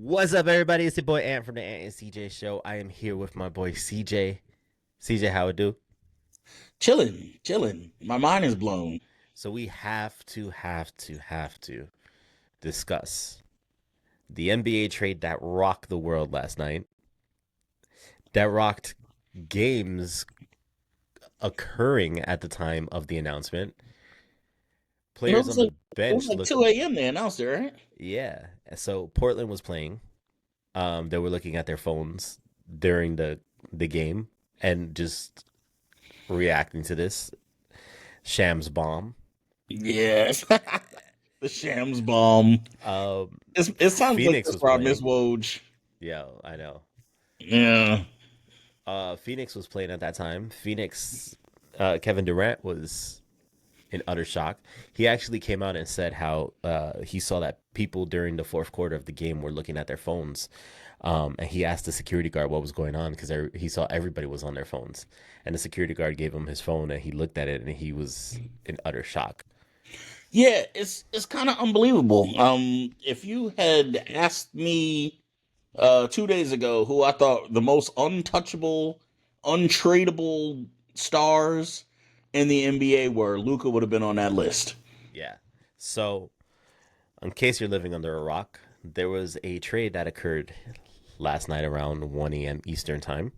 What's up, everybody? It's your boy Ant from the Ant and CJ Show. I am here with my boy CJ. CJ, how it do? Chilling. My mind is blown. So we have to discuss the NBA trade that rocked the world last night. That rocked games occurring at the time of the announcement. It Players was on like the it was bench like looked, 2 a.m. they announced it, right? yeah. So Portland was playing. They were looking at their phones during the game and just reacting to this Shams bomb. Yes. The Shams bomb. Um, It sounds like Phoenix this was where I miss playing. Woj. Yo, I know. Yeah. Phoenix was playing at that time. Phoenix, Kevin Durant was in utter shock. He actually came out and said how he saw that people during the fourth quarter of the game were looking at their phones. And he asked the security guard what was going on because he saw everybody was on their phones. And the security guard gave him his phone and he looked at it and he was in utter shock. Yeah, it's kind of unbelievable. If you had asked me 2 days ago who I thought the most untouchable, untradeable stars in the NBA were, Luka would have been on that list. Yeah. So, in case you're living under a rock, there was a trade that occurred last night around 1 a.m. Eastern Time,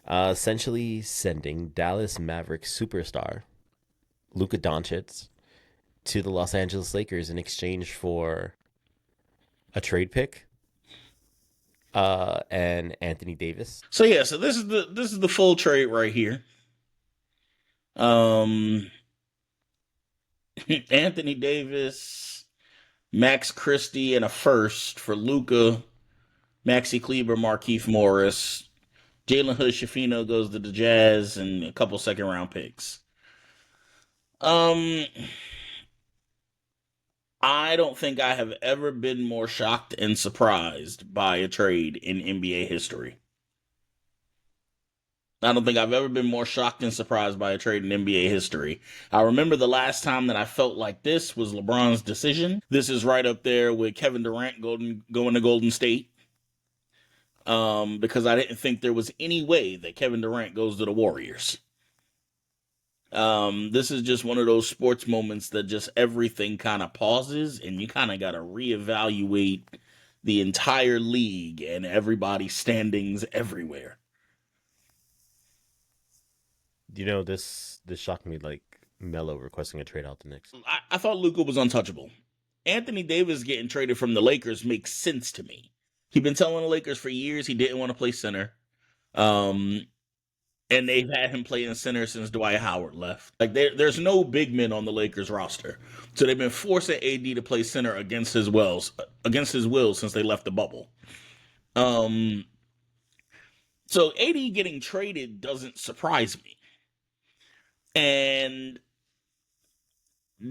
essentially sending Dallas Mavericks superstar Luka Doncic to the Los Angeles Lakers in exchange for a trade pick and Anthony Davis. So yeah, so this is the full trade right here. Um, Anthony Davis, Max Christie, and a first for Luca, Maxi Kleber, Markeith Morris, Jalen Hood Shafino goes to the Jazz, and a couple second round picks. Um, I don't think I have ever been more shocked and surprised by a trade in NBA history. I don't think I've ever been more shocked and surprised by a trade in NBA history. I remember the last time that I felt like this was LeBron's decision. This is right up there with Kevin Durant going to Golden State. Because I didn't think there was any way that Kevin Durant goes to the Warriors. This is just one of those sports moments that just everything kind of pauses and you kind of got to reevaluate the entire league and everybody's standings everywhere. This shocked me like Melo requesting a trade out the Knicks. I thought Luka was untouchable. Anthony Davis getting traded from the Lakers makes sense to me. He'd been telling the Lakers for years he didn't want to play center. Um, and they've had him play in center since Dwight Howard left. Like there's no big men on the Lakers roster, so they've been forcing AD to play center against his will since they left the bubble. Um, so AD getting traded doesn't surprise me, and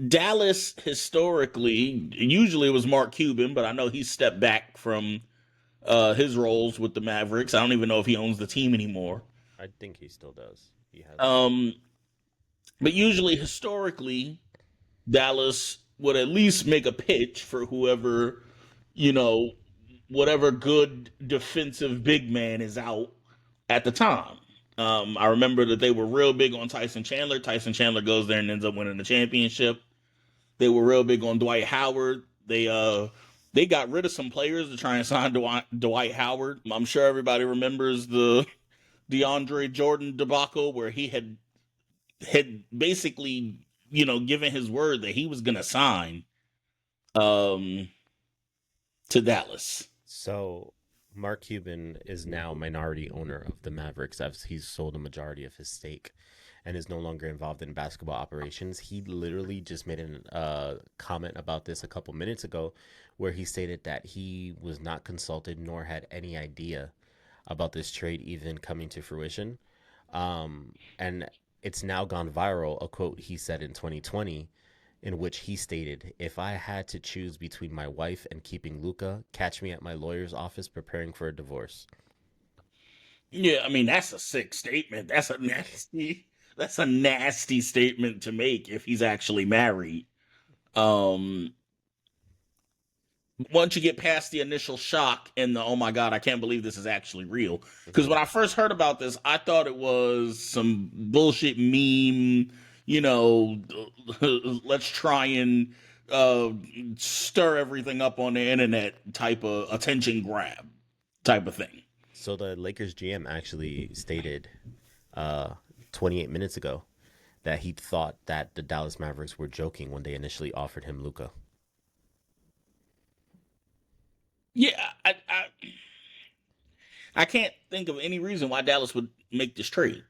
Dallas historically usually it was Mark Cuban, but I know he stepped back from his roles with the Mavericks. I don't even know if he owns the team anymore. I think he still does. He has. Um, but usually, historically, Dallas would at least make a pitch for whoever, you know, whatever good defensive big man is out at the time. I remember that they were real big on Tyson Chandler. Tyson Chandler goes there and ends up winning the championship. They were real big on Dwight Howard. They got rid of some players to try and sign Dwight Howard. I'm sure everybody remembers the DeAndre Jordan debacle where he had basically, given his word that he was going to sign um, to Dallas. So Mark Cuban is now minority owner of the Mavericks as he's sold a majority of his stake and is no longer involved in basketball operations. He literally just made a comment about this a couple minutes ago where he stated that he was not consulted nor had any idea about this trade even coming to fruition. And it's now gone viral, a quote he said in 2020 in which he stated, "If I had to choose between my wife and keeping Luca, catch me at my lawyer's office preparing for a divorce." Yeah, I mean that's a sick statement. That's a nasty statement to make if he's actually married. Um, once you get past the initial shock and the oh my god, I can't believe this is actually real. Because Hmm. when I first heard about this, I thought it was some bullshit meme. You know, let's try and uh, stir everything up on the internet type of attention grab type of thing. So the Lakers GM actually stated uh, 28 minutes ago that he thought that the Dallas Mavericks were joking when they initially offered him Luka. Yeah, I can't think of any reason why Dallas would make this trade.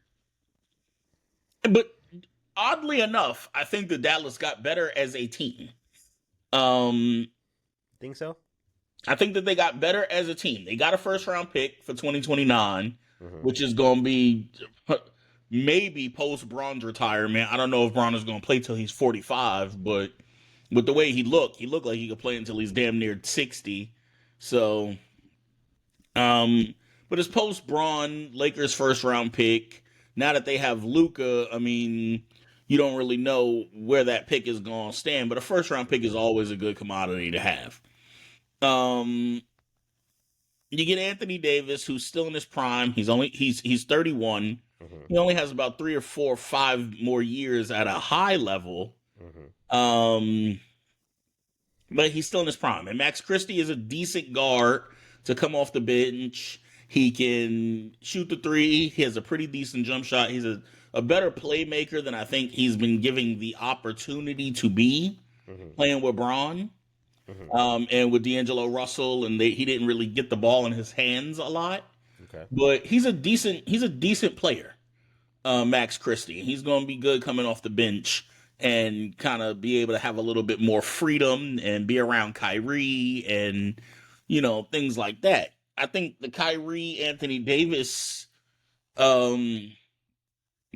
But oddly enough, I think that Dallas got better as a team. Um, Think so? I think that they got better as a team. They got a first round pick for 2029, Hmm. which is going to be maybe post Braun's retirement. I don't know if Braun is going to play till he's 45, but with the way he looked like he could play until he's damn near 60. So, um, but it's post Braun, Lakers first round pick. Now that they have Luka, I mean, you don't really know where that pick is going to stand, but a first round pick is always a good commodity to have. Um, you get Anthony Davis, who's still in his prime. He's 31. Hmm. He only has about 3 or 4 or 5 more years at a high level. Hmm. Um, but he's still in his prime. And Max Christie is a decent guard to come off the bench. He can shoot the three. He has a pretty decent jump shot. He's a better playmaker than I think he's been giving the opportunity to be Hmm. playing with Braun. Hmm. And with D'Angelo Russell, and he didn't really get the ball in his hands a lot. Okay. But he's a decent player, Max Christie. He's going to be good coming off the bench and kind of be able to have a little bit more freedom and be around Kyrie and things like that. I think the Kyrie Anthony Davis um,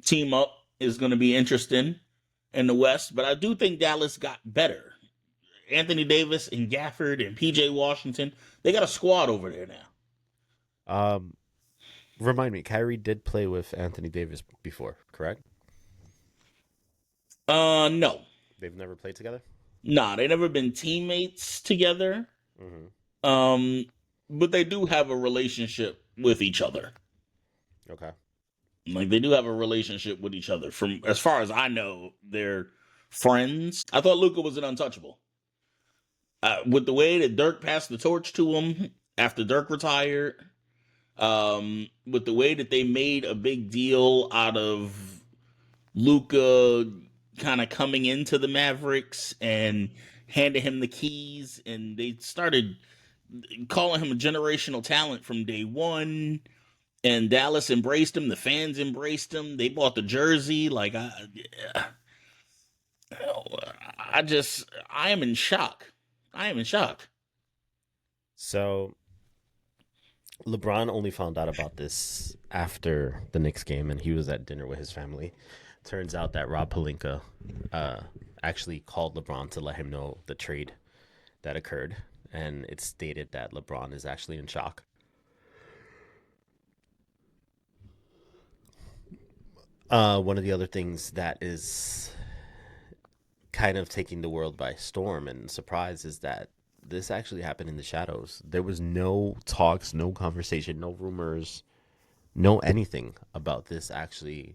team up is going to be interesting in the West, but I do think Dallas got better. Anthony Davis and Gafford and PJ Washington, they got a squad over there now. Um, Remind me, Kyrie did play with Anthony Davis before, correct? No. They've never played together. Nah, they never been teammates together. Hmm. Um, but they do have a relationship with each other. Okay. Like they do have a relationship with each other. From as far as I know, they're friends. I thought Luca was an untouchable. With the way that Dirk passed the torch to him after Dirk retired, with the way that they made a big deal out of Luca kind of coming into the Mavericks and handed him the keys, and they started calling him a generational talent from day one. And Dallas embraced him. The fans embraced him. They bought the jersey. Like I am in shock. I am in shock. So LeBron only found out about this after the Knicks game, and he was at dinner with his family. Turns out that Rob Pelinka uh, actually called LeBron to let him know the trade that occurred, and it stated that LeBron is actually in shock. One of the other things that is kind of taking the world by storm and surprise is that this actually happened in the shadows. There was no talks, no conversation, no rumors, no anything about this actually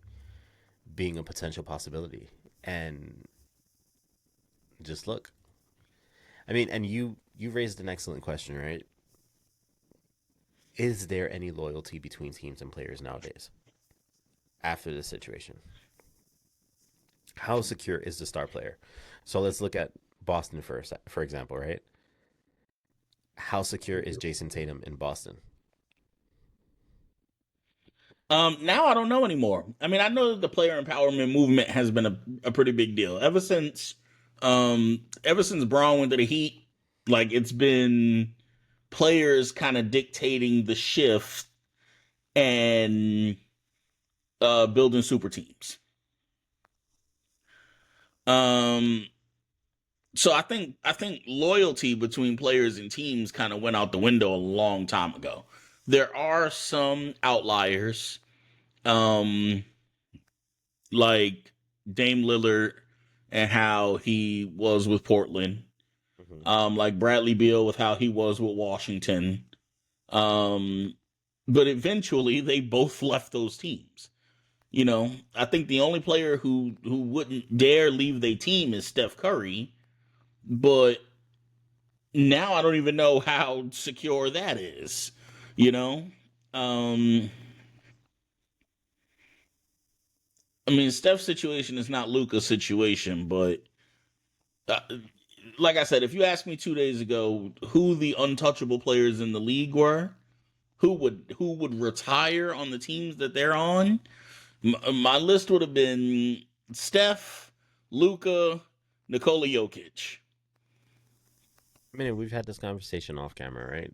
being a potential possibility. And just look. I mean, and you raised an excellent question, right? Is there any loyalty between teams and players nowadays after this situation? How secure is the star player? So let's look at Boston first, for example, right? How secure is Jason Tatum in Boston? Now I don't know anymore. I mean, I know that the player empowerment movement has been a pretty big deal ever since Braun went to the Heat. Like it's been players kind of dictating the shift and building super teams. Um, so I think loyalty between players and teams kind of went out the window a long time ago. There are some outliers, um, like Dame Lillard and how he was with Portland. like Bradley Beal with how he was with Washington. Um, but eventually they both left those teams. I think the only player who wouldn't dare leave their team is Steph Curry, but now I don't even know how secure that is. You know, um, I mean, Steph's situation is not Luka's situation, but uh, like I said, if you asked me 2 days ago who the untouchable players in the league were, who would retire on the teams that they're on, my list would have been Steph, Luka, Nikola Jokic. I mean, we've had this conversation off camera, right?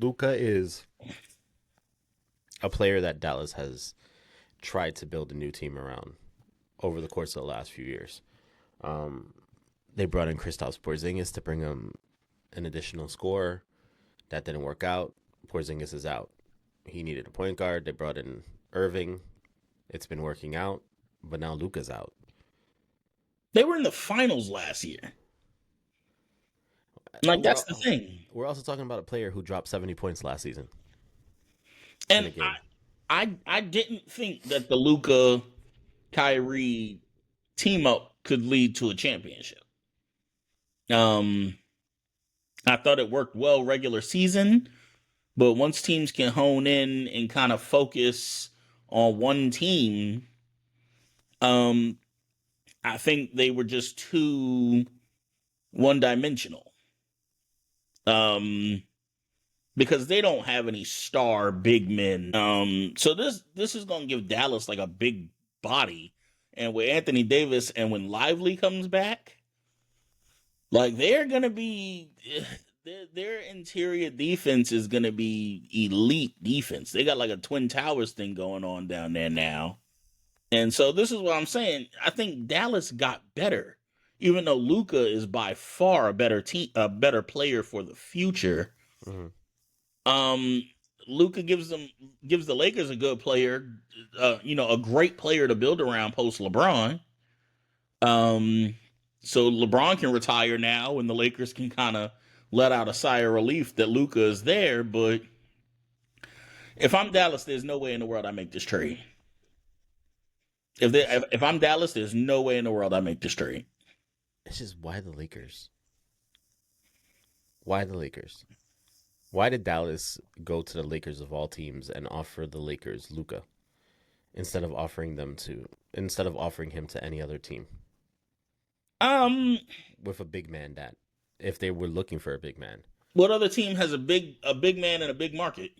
Luca is a player that Dallas has tried to build a new team around over the course of the last few years. Um, they brought in Kristaps Porzingis to bring him an additional scorer. That didn't work out. Porzingis is out. He needed a point guard. They brought in Irving. It's been working out, but now Luka's out. They were in the finals last year. Like, that's the thing. We're also talking about a player who dropped 70 points last season in a And game. I didn't think that the Luka Kyrie team up could lead to a championship. I thought it worked well regular season, but once teams can hone in and kind of focus on one team, I think they were just too one-dimensional. Because they don't have any star big men. So this is gonna give Dallas like a big body, and with Anthony Davis and when Lively comes back, like they're gonna be their interior defense is gonna be elite defense. They got like a Twin Towers thing going on down there now, and so this is what I'm saying. I think Dallas got better, even though Luka is by far a better player for the future. Mm-hmm. Luka gives the Lakers a good player, a great player to build around post LeBron. So LeBron can retire now, and the Lakers can kind of let out a sigh of relief that Luka is there. But if I'm Dallas, there's no way in the world I make this trade. If I'm Dallas, there's no way in the world I make this trade. It's just why the Lakers? Why the Lakers? Why did Dallas go to the Lakers of all teams and offer the Lakers Luka instead of offering him to any other team with a big man? That if they were looking for a big man, what other team has a big man in a big market?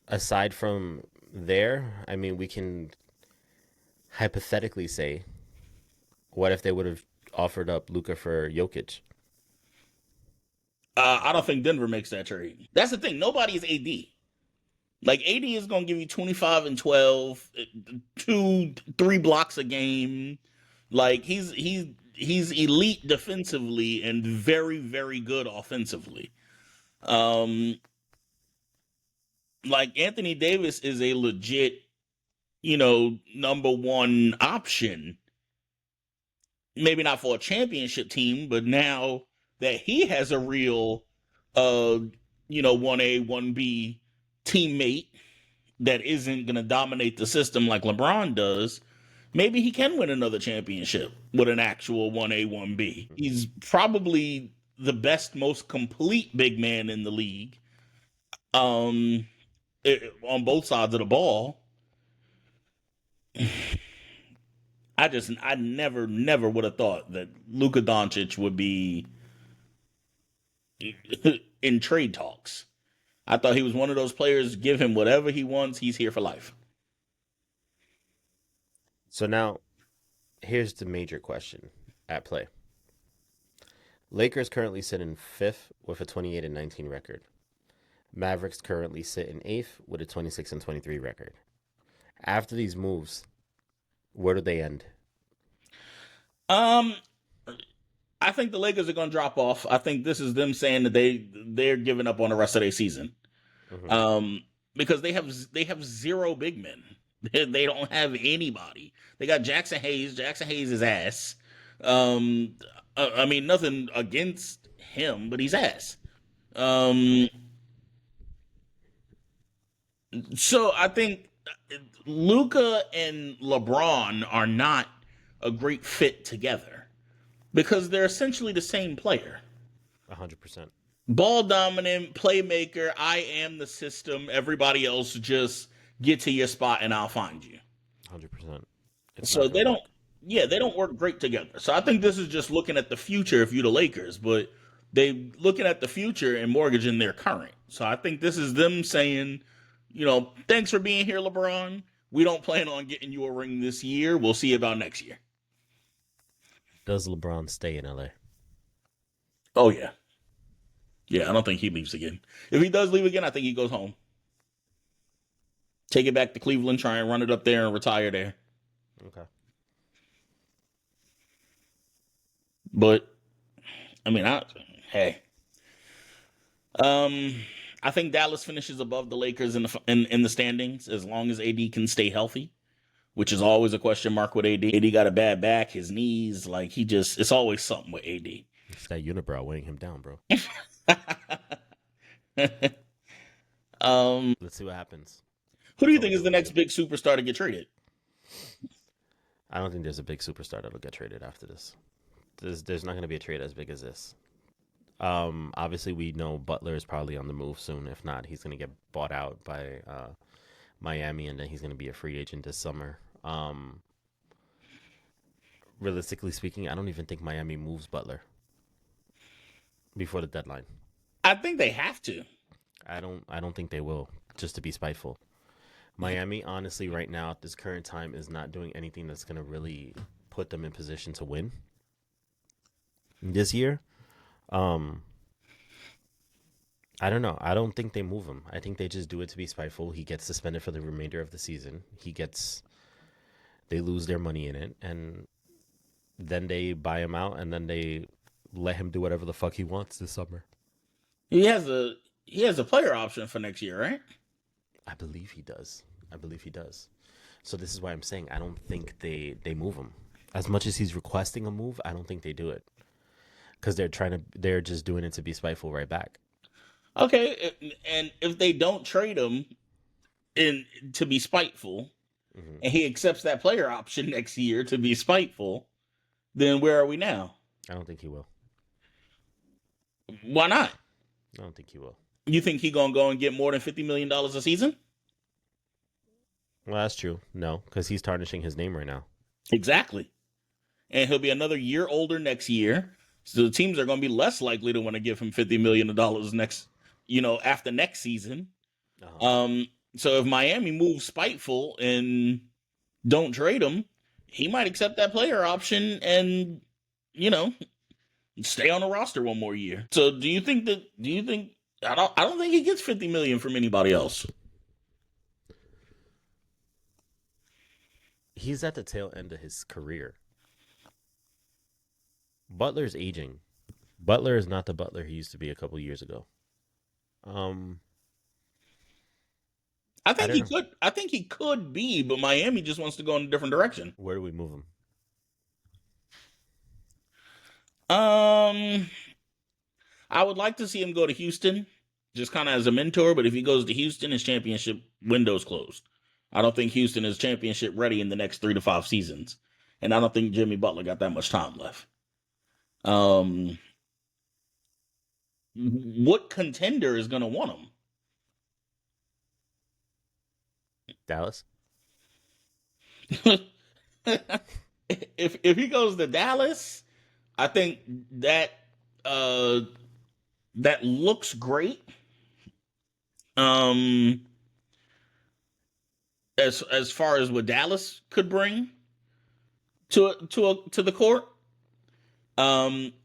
aside from there, I mean, we can hypothetically say, what if they would have offered up Luka for Jokic? I don't think Denver makes that trade. That's the thing. Nobody is AD. Like AD is going to give you 25 and 12, 2-3 blocks a game. Like he's elite defensively and very very good offensively. Um, like Anthony Davis is a legit, number one option. Maybe not for a championship team, but now that he has a real, 1A, 1B teammate that isn't going to dominate the system like LeBron does, maybe he can win another championship with an actual 1A, 1B. He's probably the best, most complete big man in the league on both sides of the ball. I never would have thought that Luka Doncic would be in trade talks. I thought he was one of those players, give him whatever he wants, he's here for life. So now, here's the major question at play. Lakers currently sit in fifth with a 28-19 record. Mavericks currently sit in eighth with a 26-23 record. After these moves, where do they end? I think the Lakers are going to drop off. I think this is them saying that they're giving up on the rest of their season. Mm-hmm. Because they have zero big men. They don't have anybody. They got Jackson Hayes. Jackson Hayes is ass. Um, I mean, nothing against him, but he's ass. Um, so I think Luca and LeBron are not a great fit together because they're essentially the same player. 100%. Ball dominant, playmaker, I am the system. Everybody else just get to your spot and I'll find you. 100%. It's So not going they to don't, work. yeah, they don't work great together. So I think this is just looking at the future if you're the Lakers, but they looking at the future and mortgaging their current. So I think this is them saying, thanks for being here, LeBron. We don't plan on getting you a ring this year. We'll see about next year. Does LeBron stay in LA? Oh yeah. Yeah, I don't think he leaves again. If he does leave again, I think he goes home. Take it back to Cleveland, try and run it up there and retire there. Okay. But I mean, hey, um, I think Dallas finishes above the Lakers in the standings as long as AD can stay healthy, which is always a question mark with AD. AD got a bad back, his knees, like it's always something with AD. It's that unibrow weighing him down, bro. um, Let's see what happens. who do you That's all think we is the can next do. big superstar to get traded? I don't think there's a big superstar that'll get traded after this. There's not going to be a trade as big as this. Obviously, we know Butler is probably on the move soon. If not, he's going to get bought out by Miami, and then he's going to be a free agent this summer. Realistically speaking, I don't even think Miami moves Butler before the deadline. I think they have to. I don't think they will, just to be spiteful. Miami, honestly, right now at this current time, is not doing anything that's going to really put them in position to win this year. Um, I don't know. I don't think they move him. I think they just do it to be spiteful. He gets suspended for the remainder of the season. They lose their money in it, and then they buy him out, and then they let him do whatever the fuck he wants this summer. He has a player option for next year, right? I believe he does. I believe he does. So this is why I'm saying I don't think they move him. As much as he's requesting a move, I don't think they do it because they're just doing it to be spiteful right back. Okay, and if they don't trade him in to be spiteful, Hmm. and he accepts that player option next year to be spiteful, then where are we now? I don't think he will. Why not? I don't think he will. You think he gonna go and get more than $50 million a season? Well, that's true. No, because he's tarnishing his name right now. Exactly. And he'll be another year older next year. So the teams are going to be less likely to want to give him $50 million next, after next season. Uh-huh. So if Miami moves spiteful and don't trade him, he might accept that player option and, you know, stay on the roster one more year. So do you think I don't think he gets 50 million from anybody else. He's at the tail end of his career. Butler's aging. Butler is not the Butler he used to be a couple years ago. Um, I I think don't he know. could. I think he could be, but Miami just wants to go in a different direction. Where do we move him? Um, I would like to see him go to Houston, just kind of as a mentor. But if he goes to Houston, his championship window's closed. I don't think Houston is championship ready in the next 3 to 5 seasons, and I don't think Jimmy Butler got that much time left. Um, what contender is going to want Dallas? him? if he goes to Dallas, I think that uh that looks great. Um, as far as what Dallas could bring to the court.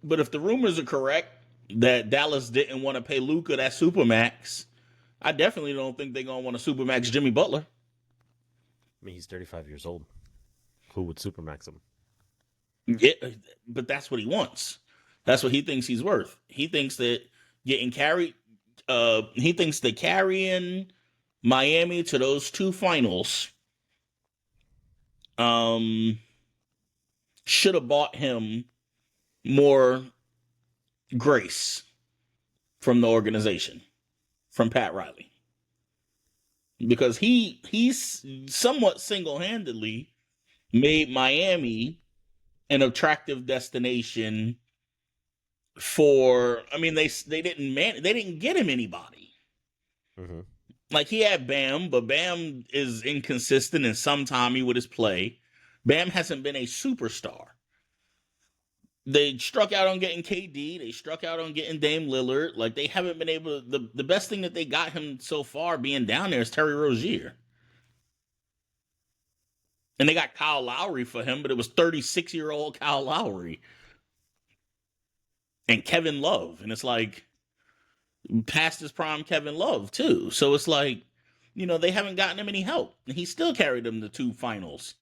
But if the rumors are correct that Dallas didn't want to pay Luka that supermax, I definitely don't think they're gonna want to supermax Jimmy Butler. I mean, he's 35 years old. Who would supermax him? Yeah, but that's what he wants. That's what he thinks he's worth. He thinks that getting carried. He thinks that carrying Miami to those 2 finals um, should have bought him more grace from the organization, from Pat Riley, because he's somewhat single handedly made Miami an attractive destination for. I mean, they didn't get him anybody. Mm-hmm. Like he had Bam, but Bam is inconsistent and sometime with his play. Bam hasn't been a superstar. They struck out on getting KD. They struck out on getting Dame Lillard. Like they haven't been able to. The best thing that they got him so far being down there is Terry Rozier. And they got Kyle Lowry for him, but it was 36-year-old Kyle Lowry and Kevin Love. And it's like past his prime Kevin Love, too. So it's like, they haven't gotten him any help. And he still carried them to 2 finals.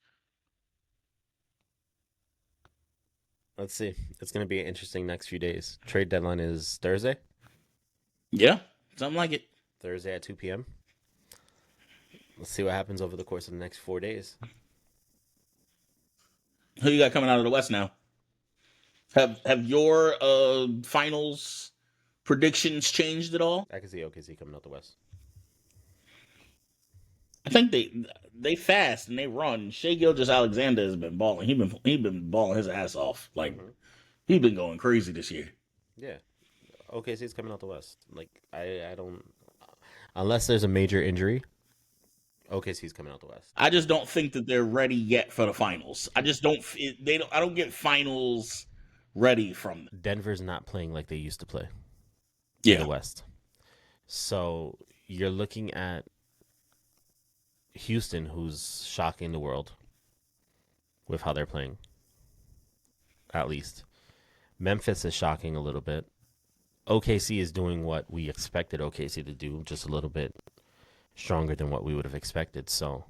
Let's see. It's going to be an interesting next few days. Trade deadline is Thursday. Yeah, something like it. Thursday at 2 p.m. Let's see what happens over the course of the next 4 days. Who you got coming out of the West now? Have your finals predictions changed at all? I can see OKC coming out the West. I think they fast and they run. Shai Gilgeous-Alexander has been balling. He been balling his ass off. Like he's been going crazy this year. Yeah, OKC is coming out the West. Like I don't, unless there's a major injury, OKC's coming out the West. I just don't think that they're ready yet for the finals. I just don't. I don't get finals ready from them. Denver's not playing like they used to play in Yeah. the West. So you're looking at Houston, who's shocking the world with how they're playing, at least. Memphis is shocking a little bit. OKC is doing what we expected OKC to do, just a little bit stronger than what we would have expected. So,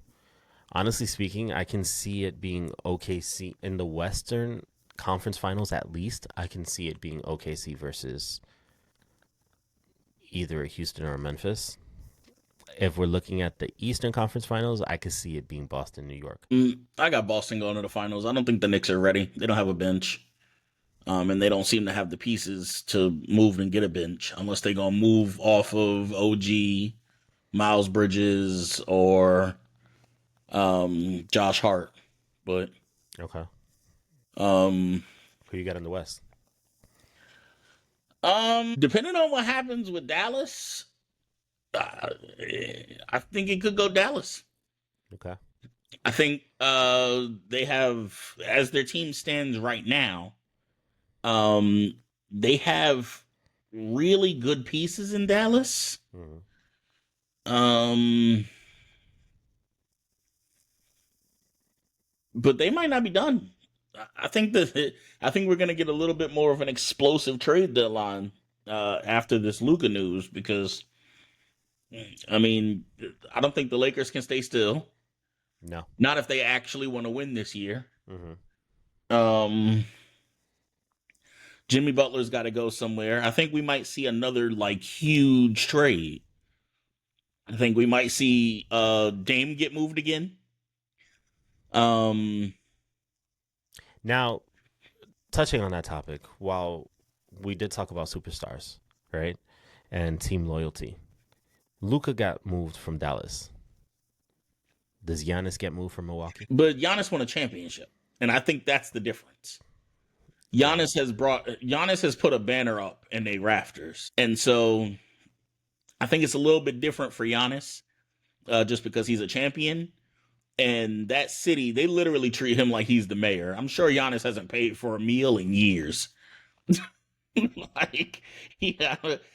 honestly speaking, I can see it being OKC in the Western Conference Finals at least. I can see it being OKC versus either a Houston or a Memphis. If we're looking at the Eastern Conference Finals, I could see it being Boston, New York. I got Boston going to the finals. I don't think the Knicks are ready. They don't have a bench. And they don't seem to have the pieces to move and get a bench unless they're going to move off of OG, Miles Bridges, or Josh Hart. But Okay. um, Who you got in the West? depending on what happens with Dallas, I think it could go Dallas. Okay. I think they have, as their team stands right now, they have really good pieces in Dallas. Mm-hmm. But they might not be done. I think we're gonna get a little bit more of an explosive trade deadline after this Luka news because I mean I don't think the Lakers can stay still. No. Not if they actually want to win this year. Mm-hmm. Jimmy Butler's got to go somewhere. I think we might see another like huge trade. I think we might see Dame get moved again. Now, touching on that topic, while we did talk about superstars, right, and team loyalty, Luka got moved from Dallas. Does Giannis get moved from Milwaukee? But Giannis won a championship, and I think that's the difference. Giannis has put a banner up in the rafters, and so I think it's a little bit different for Giannis, just because he's a champion. And that city, they literally treat him like he's the mayor. I'm sure Giannis hasn't paid for a meal in years. Like,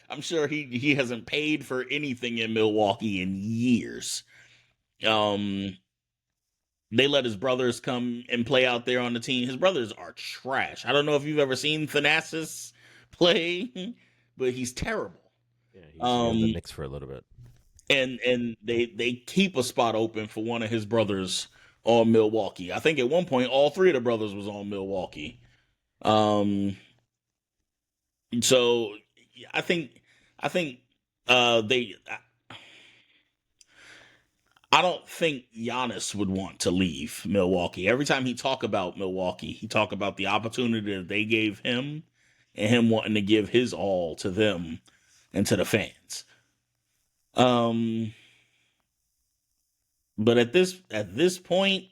I'm sure he hasn't paid for anything in Milwaukee in years. They let his brothers come and play out there on the team. His brothers are trash. I don't know if you've ever seen Thanasis play, but he's terrible. Yeah, he was the Knicks for a little bit. And they keep a spot open for one of his brothers on Milwaukee. I think at one point all three of the brothers was on Milwaukee. So I think they I don't think Giannis would want to leave Milwaukee. Every time he talk about Milwaukee, he talk about the opportunity that they gave him and him wanting to give his all to them and to the fans. Um, but at this point,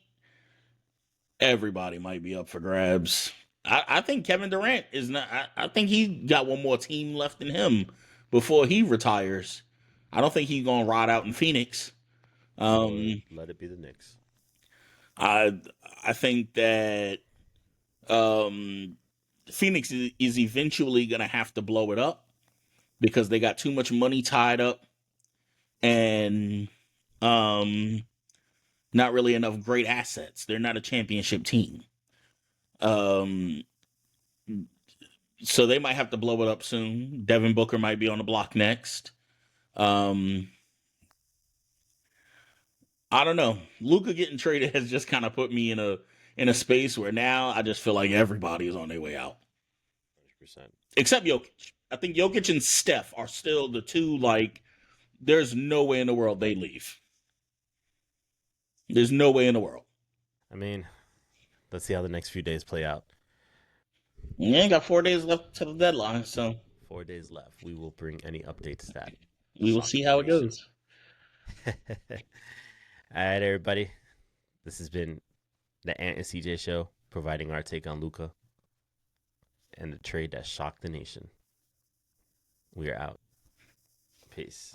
everybody might be up for grabs. I think Kevin Durant is not. I think he got one more team left in him before he retires. I don't think he's gonna ride out in Phoenix. Lord, Um, let it be the Knicks. I I think that um, Phoenix is eventually gonna have to blow it up because they got too much money tied up and um, not really enough great assets. They're not a championship team. Um, so they might have to blow it up soon. Devin Booker might be on the block next. Um, I don't know. Luka getting traded has just kind of put me in a space where now I just feel like everybody is on their way out, 100%. except Jokic. I think Jokic and Steph are still the two. Like, there's no way in the world they leave. There's no way in the world. I mean, let's see how the next few days play out. You ain't got 4 days left to the deadline, so 4 days left. We will bring any updates to that. we will Shock see the how it nation. goes. All right, everybody. This has been the Ant and CJ show, providing our take on Luka and the trade that shocked the nation. We are out. Peace.